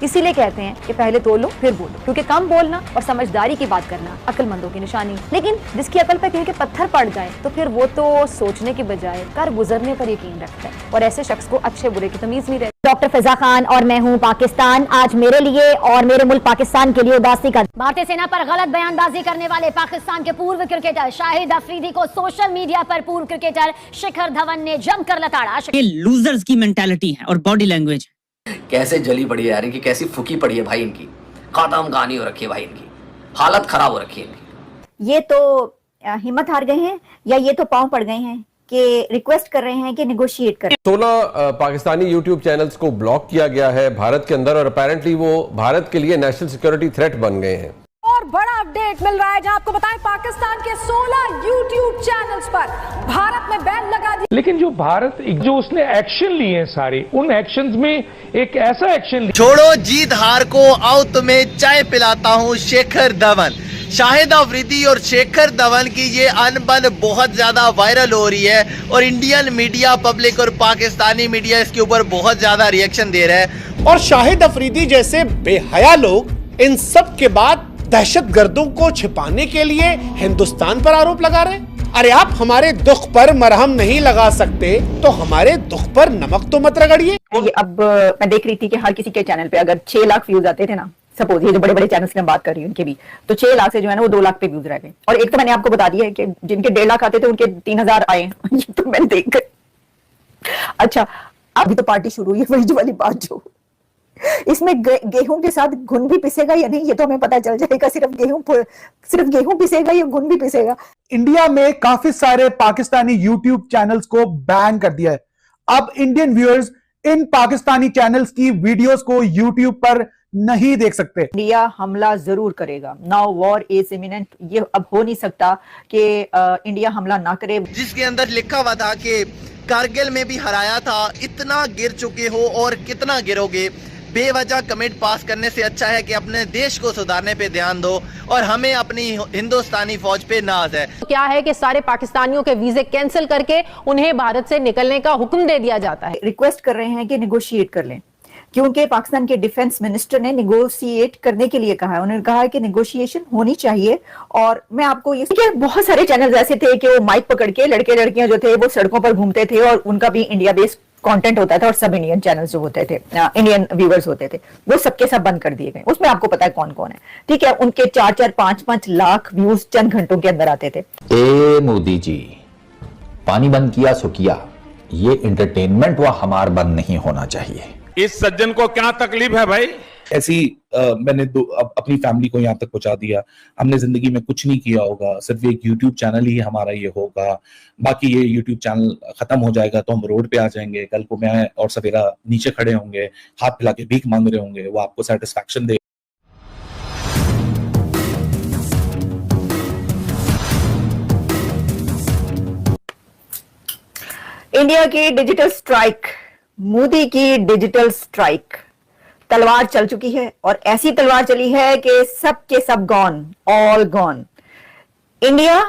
इसीलिए कहते हैं कि पहले तोलो फिर बोलो, क्योंकि कम बोलना और समझदारी की बात करना अक्लमंदों की निशानी। लेकिन जिसकी अकल पे कहीं के पत्थर पड़ जाए तो फिर वो तो सोचने की बजाय कर गुजरने पर यकीन रखता है, और ऐसे शख्स को अच्छे बुरे की तमीज नहीं रहती। डॉक्टर फिजा खान और मैं हूं पाकिस्तान। आज मेरे लिए और मेरे मुल्क पाकिस्तान के लिए उदासी का भारतीय सेना पर गलत बयानबाजी करने वाले पाकिस्तान के पूर्व क्रिकेटर शाहिद अफरीदी को सोशल मीडिया पर पूर्व क्रिकेटर शिखर धवन ने जमकर लताड़ा। ये लूजर्स की मेंटालिटी है और बॉडी लैंग्वेज। कैसे जली पड़ी है यार इनकी, कैसी फुकी पड़ी है भाई इनकी, खत्म कहानी हो रखी है भाई इनकी, हालत खराब हो रखी है इनकी। ये तो हिम्मत हार गए हैं या ये तो पांव पड़ गए हैं कि रिक्वेस्ट कर रहे हैं कि नेगोशिएट करें। 16 पाकिस्तानी यूट्यूब चैनल्स को ब्लॉक किया गया है भारत के अंदर, और अपेरेंटली वो भारत के लिए नेशनल सिक्योरिटी थ्रेट बन गए हैं। और बड़ा अपडेट मिल रहा है जहां आपको बताएं पाकिस्तान के 16 यूट्यूब चैनल्स पर भारत में बैन लगा दिया। लेकिन जो भारत जो उसने एक्शन लिए हैं सारे, उन एक्शंस में एक ऐसा एक्शन छोड़ो जीत हार को, आओ तुम्हें चाय पिलाता हूँ शेखर धवन। शाहिद अफरीदी और शेखर धवन की ये अनबन बहुत ज्यादा वायरल हो रही है और इंडियन मीडिया पब्लिक और पाकिस्तानी मीडिया इसके ऊपर बहुत ज्यादा रिएक्शन दे रहा है। और शाहिद अफरीदी जैसे बेहया लोग इन सब के बाद दहशतगर्दों को छिपाने के लिए हिंदुस्तान पर आरोप लगा रहे हैं। अरे आप हमारे दुख पर मरहम नहीं लगा सकते तो हमारे दुख पर नमक तो मत रगड़िए। अब मैं देख रही थी कि हर किसी के चैनल पे अगर 6 लाख व्यूज आते थे ना, सपोज ये जो बड़े बड़े चैनल्स की मैं बात कर रही हूँ उनके भी, तो 6 लाख से जो है ना वो 2 लाख पे व्यूज रह गए। और एक तो मैंने आपको बता दिया है कि जिनके 1.5 लाख आते थे उनके 3000 आए। ये तो मैंने देख कर अच्छा, अभी तो पार्टी शुरू हुई है, वही जो वाली बात जो इसमें गेहूं के साथ घुन भी पिसेगा या नहीं ये तो हमें पता चल जाएगा। सिर्फ गेहूं पिसेगा या घुन भी पिसेगा। इंडिया में काफी सारे पाकिस्तानी यूट्यूब चैनल्स को बैन कर दिया है। अब इंडियन व्यूअर्स इन पाकिस्तानी चैनल्स की वीडियोस को यूट्यूब पर नहीं देख सकते। इंडिया हमला जरूर करेगा। Now war is imminent. ये अब हो नहीं सकता कि इंडिया हमला ना करे। जिसके अंदर लिखा हुआ था कि कारगिल में भी हराया था, इतना गिर चुके हो और कितना गिरोगे। बेवजह कमेंट पास करने से अच्छा है कि अपने देश को सुधारने पे ध्यान दो और हमें अपनी हिंदुस्तानी फौज पे नाज है। क्या है कि सारे पाकिस्तानियों के वीजे कैंसिल करके उन्हें भारत से निकलने का हुक्म दे दिया जाता है। रिक्वेस्ट कर रहे हैं कि नेगोशिएट कर लें, क्योंकि पाकिस्तान के डिफेंस मिनिस्टर ने नेगोशिएट करने के लिए कहा है। उन्होंने कहा है कि नेगोशिएशन होनी चाहिए। और मैं आपको ये बहुत सारे चैनल ऐसे थे कि वो माइक पकड़ के लड़के लड़कियां जो थे वो सड़कों पर घूमते थे और उनका भी इंडिया बेस्ड कंटेंट होता था और सब इंडियन चैनल्स जो होते थे, इंडियन व्यूअर्स होते थे, वो सबके सब बंद कर दिए गए। उसमें आपको पता है कौन कौन है, ठीक है। उनके 4-4, 5-5 लाख व्यूज चंद घंटों के अंदर आते थे। ए मोदी जी, पानी बंद किया सो किया, ये एंटरटेनमेंट व हमार बंद नहीं होना चाहिए। इस सज्जन को क्या तकलीफ है भाई? ऐसी मैंने अपनी फैमिली को यहाँ तक पहुंचा दिया। हमने जिंदगी में कुछ नहीं किया होगा, सिर्फ एक यूट्यूब चैनल ही हमारा ये होगा। बाकी ये यूट्यूब चैनल खत्म हो जाएगा तो हम रोड पे आ जाएंगे। कल को मैं और सवेरा नीचे खड़े होंगे, हाथ फैला के भीख मांग रहे होंगे, वो आपको सेटिस्फैक्शन दे। इंडिया की डिजिटल स्ट्राइक, मोदी की डिजिटल स्ट्राइक, तलवार चल चुकी है और ऐसी तलवार चली है कि सब के सब गॉन, ऑल गॉन। इंडिया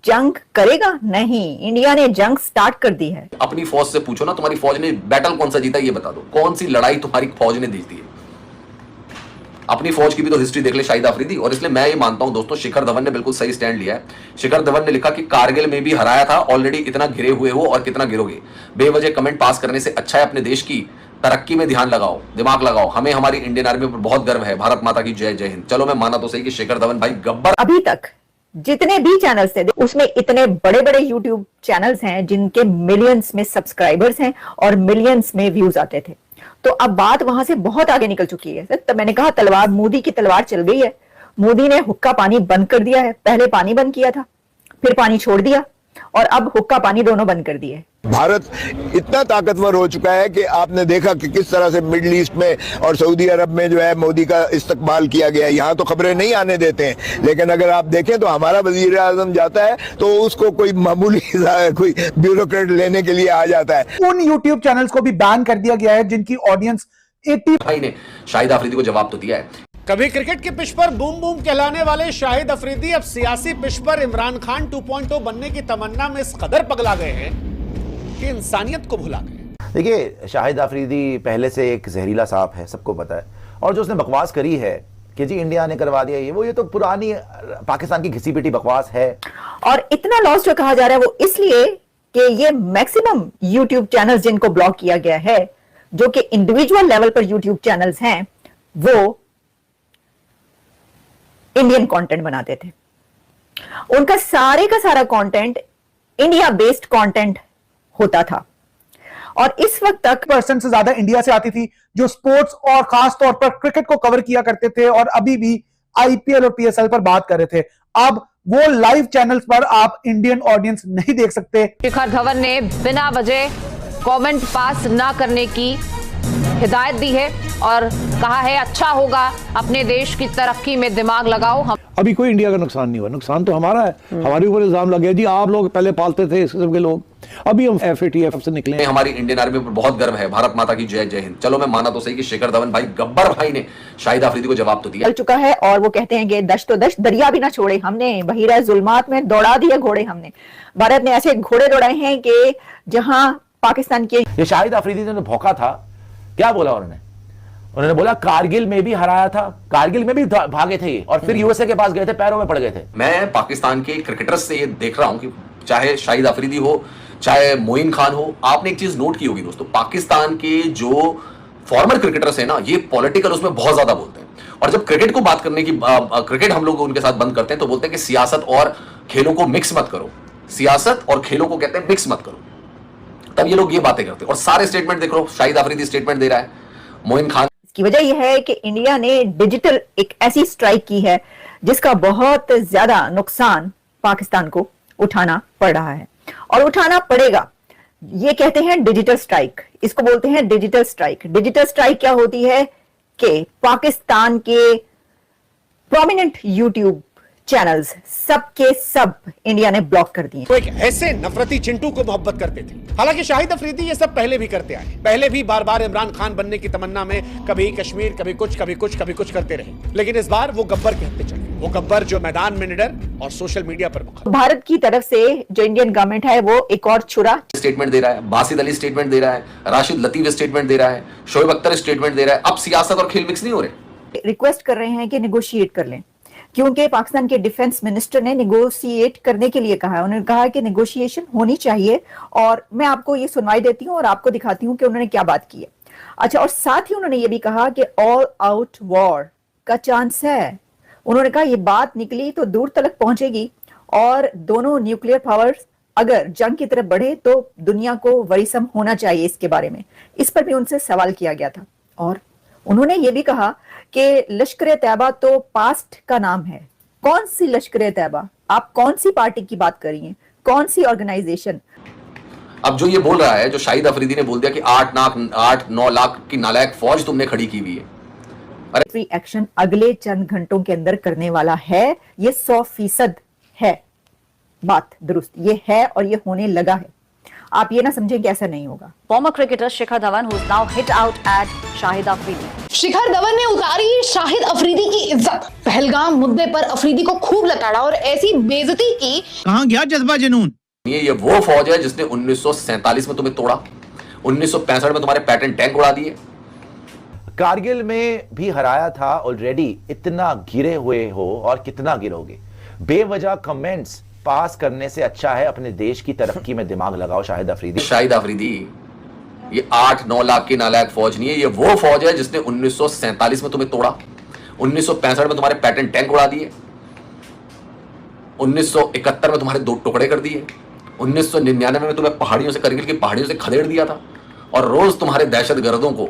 जंग करेगा नहीं, इंडिया ने जंग स्टार्ट कर दी है। अपनी फौज से पूछो ना, तुम्हारी फौज ने बैटल कौन सा जीता ये बता दो, कौन सी लड़ाई तुम्हारी फौज ने जीती है। अपनी फौज की भी तो हिस्ट्री देख ले शाहिद अफरीदी। और इसलिए मैं ये मानता हूं दोस्तों, शिखर धवन ने बिल्कुल सही स्टैंड लिया है। शिखर धवन ने लिखा कि कारगिल में भी हराया था, ऑलरेडी इतना घिरे हुए हो और कितना गिरोगे। बेवजह कमेंट पास करने से अच्छा है अपने देश की तरक्की में ध्यान लगाओ, दिमाग लगाओ। हमें हमारी इंडियन आर्मी पर बहुत गर्व है। भारत माता की जय, जय हिंद। चलो मैं माना तो सही कि शिखर धवन भाई गब्बर। अभी तक जितने भी चैनल्स थे उसमें इतने बड़े बड़े यूट्यूब चैनल्स हैं जिनके मिलियंस में सब्सक्राइबर्स हैं और मिलियंस में व्यूज आते थे। तो अब बात वहां से बहुत आगे निकल चुकी है। तो मैंने कहा तलवार, मोदी की तलवार चल गई है। मोदी ने हुक्का पानी बंद कर दिया है। पहले पानी बंद किया था, फिर पानी छोड़ दिया और अब हुक्का पानी दोनों बंद कर दिए। भारत इतना ताकतवर हो चुका है कि आपने देखा कि किस तरह से मिडिल ईस्ट में और सऊदी अरब में जो है मोदी का इस्तकबाल किया गया। यहाँ तो खबरें नहीं आने देते हैं, लेकिन अगर आप देखें तो हमारा वजीर आजम जाता है तो उसको कोई मामूली कोई ब्यूरोक्रेट लेने के लिए आ जाता है। उन यूट्यूब चैनल्स को भी बैन कर दिया गया है जिनकी ऑडियंस 80 भाई ने शाहिद अफरीदी को जवाब तो दिया है। कभी क्रिकेट की पिच पर बूम बूम कहलाने वाले शाहिद अफरीदी अब सियासी पिच पर इमरान खान 2.0 बनने की तमन्ना में इस कदर पगला गए हैं कि इंसानियत को भुला गए। देखिए, शाहिद अफरीदी पहले से एक जहरीला सांप है, सबको पता है। और जो उसने बकवास करी है कि जी इंडिया ने करवा दिया ये तो पुरानी पाकिस्तान की घिसी पिटी बकवास है। और इतना लॉस जो कहा जा रहा है वो इसलिए कि ये मैक्सिमम यूट्यूब चैनल्स जिनको ब्लॉक किया गया है, जो कि इंडिविजुअल लेवल पर यूट्यूब चैनल्स हैं, वो इंडियन कंटेंट बनाते थे। उनका सारे का सारा कंटेंट इंडिया बेस्ड कंटेंट होता था और इस वक्त तक % से ज्यादा इंडिया से आती थी, जो स्पोर्ट्स और खास तौर पर क्रिकेट को कवर किया करते थे और अभी भी आईपीएल और पीएसएल पर बात कर रहे थे। अब वो लाइव चैनल्स पर आप इंडियन ऑडियंस नहीं देख सकते। शिखर धवन ने बिना वजह कमेंट पास ना करने की हिदायत दी है और कहा है अच्छा होगा अपने देश की तरक्की में दिमाग लगाओ। हम अभी कोई इंडिया का नुकसान नहीं हुआ, नुकसान तो हमारा है। हमारे ऊपर इल्जाम लगे जी आप लोग पहले पालते थे इस किस्म के लोग, अभी हम FATF से निकले। हमारी इंडियन आर्मी पर बहुत गर्व है। भारत माता की जय, जय हिंद। चलो मैं माना तो सही कि शिखर धवन भाई, गब्बर भाई ने शाहिद अफरीदी को जवाब तो दिया। चल चुका है और वो कहते हैं कि दश्त तो दश्त, दरिया भी ना छोड़े हमने, बहीरा जुल्मात में दौड़ा दिए घोड़े हमने। भारत ने ऐसे घोड़े दौड़ाए हैं कि जहां पाकिस्तान के ये शाहिद अफरीदी ने भौंका था, क्या बोला उन्होंने बोला कारगिल में भी हराया था, कारगिल में भी भागे थे ये और फिर यूएसए के पास गए थे, पैरों में पड़ गए थे। मैं पाकिस्तान के क्रिकेटर्स से ये देख रहा हूं कि चाहे शाहिद अफरीदी हो, चाहे मोइन खान हो, आपने एक चीज नोट की होगी दोस्तों, पाकिस्तान के जो फॉर्मर क्रिकेटर्स हैं ना, ये पॉलिटिकल उसमें बहुत ज्यादा बोलते हैं। और जब क्रिकेट को बात करने की क्रिकेट हम लोग उनके साथ बंद करते हैं तो बोलते हैं कि सियासत और खेलों को मिक्स मत करो, सियासत और खेलों को कहते हैं मिक्स मत करो। तब ये लोग ये बातें करते हैं और सारे स्टेटमेंट देख लो, शाहिद अफरीदी स्टेटमेंट दे रहा है, मोइन खान। की वजह यह है कि इंडिया ने डिजिटल एक ऐसी स्ट्राइक की है जिसका बहुत ज्यादा नुकसान पाकिस्तान को उठाना पड़ रहा है और उठाना पड़ेगा। ये कहते हैं डिजिटल स्ट्राइक, इसको बोलते हैं डिजिटल स्ट्राइक। डिजिटल स्ट्राइक क्या होती है कि पाकिस्तान के प्रोमिनेंट यूट्यूब चैनल्स सबके सब इंडिया ने ब्लॉक कर दिए। तो एक ऐसे नफरती चिंटू को मोहब्बत करते थे। हालांकि शाहिद अफरीदी ये सब पहले भी करते आए, पहले भी बार बार इमरान खान बनने की तमन्ना में कभी कश्मीर, कभी कुछ करते रहे, लेकिन इस बार वो गब्बर कहते चले। वो गब्बर जो मैदान में निडर और सोशल मीडिया पर मुखर। भारत की तरफ से जो इंडियन गवर्नमेंट है वो एक और छुरा स्टेटमेंट दे रहा है, बासित अली स्टेटमेंट दे रहा है, राशिद लतीफ स्टेटमेंट दे रहा है, शोएब अख्तर स्टेटमेंट दे रहा है। अब सियासत और खेल मिक्स नहीं हो रहे। रिक्वेस्ट कर रहे हैं कि निगोशिएट कर लें, क्योंकि पाकिस्तान के डिफेंस मिनिस्टर ने निगोशिएट करने के लिए कहा है। उन्होंने कहा कि निगोशिएशन होनी चाहिए और मैं आपको ये सुनवाई देती हूँ और आपको दिखाती हूँ कि उन्होंने क्या बात की है। अच्छा, और साथ ही उन्होंने ये भी कहा कि ऑल आउट वॉर का चांस है। उन्होंने कहा ये बात निकली तो दूर तक पहुंचेगी और दोनों न्यूक्लियर पावर्स अगर जंग की तरफ बढ़े तो दुनिया को वरीसम होना चाहिए इसके बारे में। इस पर भी उनसे सवाल किया गया था और उन्होंने ये भी कहा कि लश्कर तैयबा तो पास्ट का नाम है। कौन सी लश्कर तैयबा? आप कौन सी पार्टी की बात कर रही हैं? कौन सी ऑर्गेनाइजेशन? अब जो ये बोल रहा है, जो शाहिद अफरीदी ने बोल दिया कि 8-9 लाख की नालायक फौज तुमने खड़ी की हुई है। अरे एक्शन अगले चंद घंटों के अंदर करने वाला है। ये 100% है, बात दुरुस्त ये है और ये होने लगा है। आप ये ना समझें कि ऐसा नहीं होगा। Former cricketer Shikhar Dhawan who is now hit out at Shahid Afridi. Shikhar Dhawan ने उतारी शाहिद अफरीदी की इज्जत। पहलगाम मुद्दे पर अफरीदी को खूब लताड़ा और ऐसी बेइज्जती की। कहां गया जज्बा जुनून? ये वो फौज है जिसने 1947 में तुम्हें तोड़ा, 1965 में तुम्हारे पैटर्न टैंक उड़ा दिए, कारगिल में भी हराया था। ऑलरेडी इतना गिरे हुए हो और कितना गिरोगे। बेवजह कमेंट्स पास करने से अच्छा है अपने देश की तरक्की में दिमाग लगाओ। शाहिद अफरीदी ये 8-9 लाख की नालायक फौज नहीं है। ये वो फौज है जिसने 1947 में तुम्हें तोड़ा, 1965 में तुम्हारे पैटर्न टैंक उड़ा दिए, 1971 में तुम्हारे 2 टुकड़े कर दिए, 1999 में तुम्हें पहाड़ियों से, करगिल की पहाड़ियों से खदेड़ दिया था और रोज तुम्हारे दहशतगर्दों को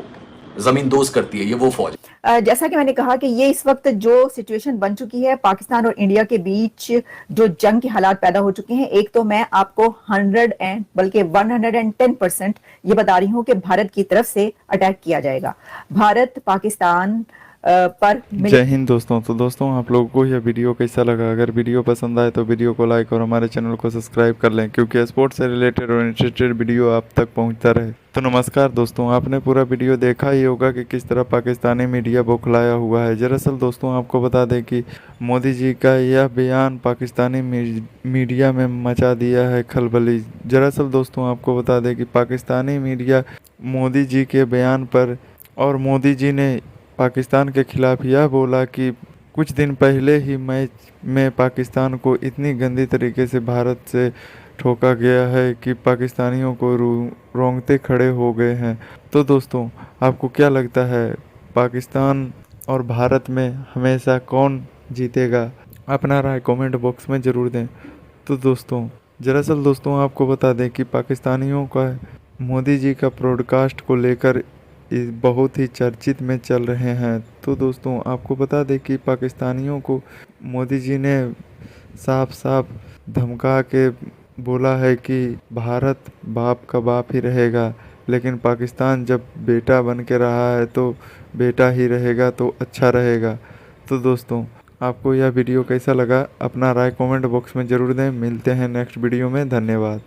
जमींदोज करती है। ये वो फौज। जैसा कि मैंने कहा कि ये इस वक्त जो सिचुएशन बन चुकी है पाकिस्तान और इंडिया के बीच, जो जंग के हालात पैदा हो चुके हैं, एक तो मैं आपको 110% ये बता रही हूँ कि भारत की तरफ से अटैक किया जाएगा। भारत पाकिस्तान पर। जय हिंद दोस्तों। तो दोस्तों आप लोगों को यह वीडियो कैसा लगा? अगर वीडियो पसंद आए तो वीडियो को लाइक और हमारे चैनल को सब्सक्राइब कर लें, क्योंकि स्पोर्ट्स से रिलेटेड और इंटरेस्टेड वीडियो आप तक पहुंचता रहे। तो नमस्कार दोस्तों, आपने पूरा वीडियो देखा ही होगा कि किस तरह पाकिस्तानी मीडिया बौखलाया हुआ है। दरअसल दोस्तों आपको बता दें कि मोदी जी का यह बयान पाकिस्तानी मीडिया में मचा दिया है खलबली। दरअसल दोस्तों आपको बता दें कि पाकिस्तानी मीडिया मोदी जी के बयान पर, और मोदी जी ने पाकिस्तान के खिलाफ यह बोला कि कुछ दिन पहले ही मैच में पाकिस्तान को इतनी गंदी तरीके से भारत से ठोका गया है कि पाकिस्तानियों को रोंगटे खड़े हो गए हैं। तो दोस्तों, आपको क्या लगता है, पाकिस्तान और भारत में हमेशा कौन जीतेगा? अपना राय कमेंट बॉक्स में ज़रूर दें। तो दोस्तों, दरअसल दोस्तों आपको बता दें कि पाकिस्तानियों का मोदी जी का ब्रॉडकास्ट को लेकर बहुत ही चर्चित में चल रहे हैं। तो दोस्तों आपको बता दें कि पाकिस्तानियों को मोदी जी ने साफ साफ धमका के बोला है कि भारत बाप का बाप ही रहेगा, लेकिन पाकिस्तान जब बेटा बन के रहा है तो बेटा ही रहेगा तो अच्छा रहेगा। तो दोस्तों, आपको यह वीडियो कैसा लगा? अपना राय कमेंट बॉक्स में ज़रूर दें। मिलते हैं नेक्स्ट वीडियो में। धन्यवाद।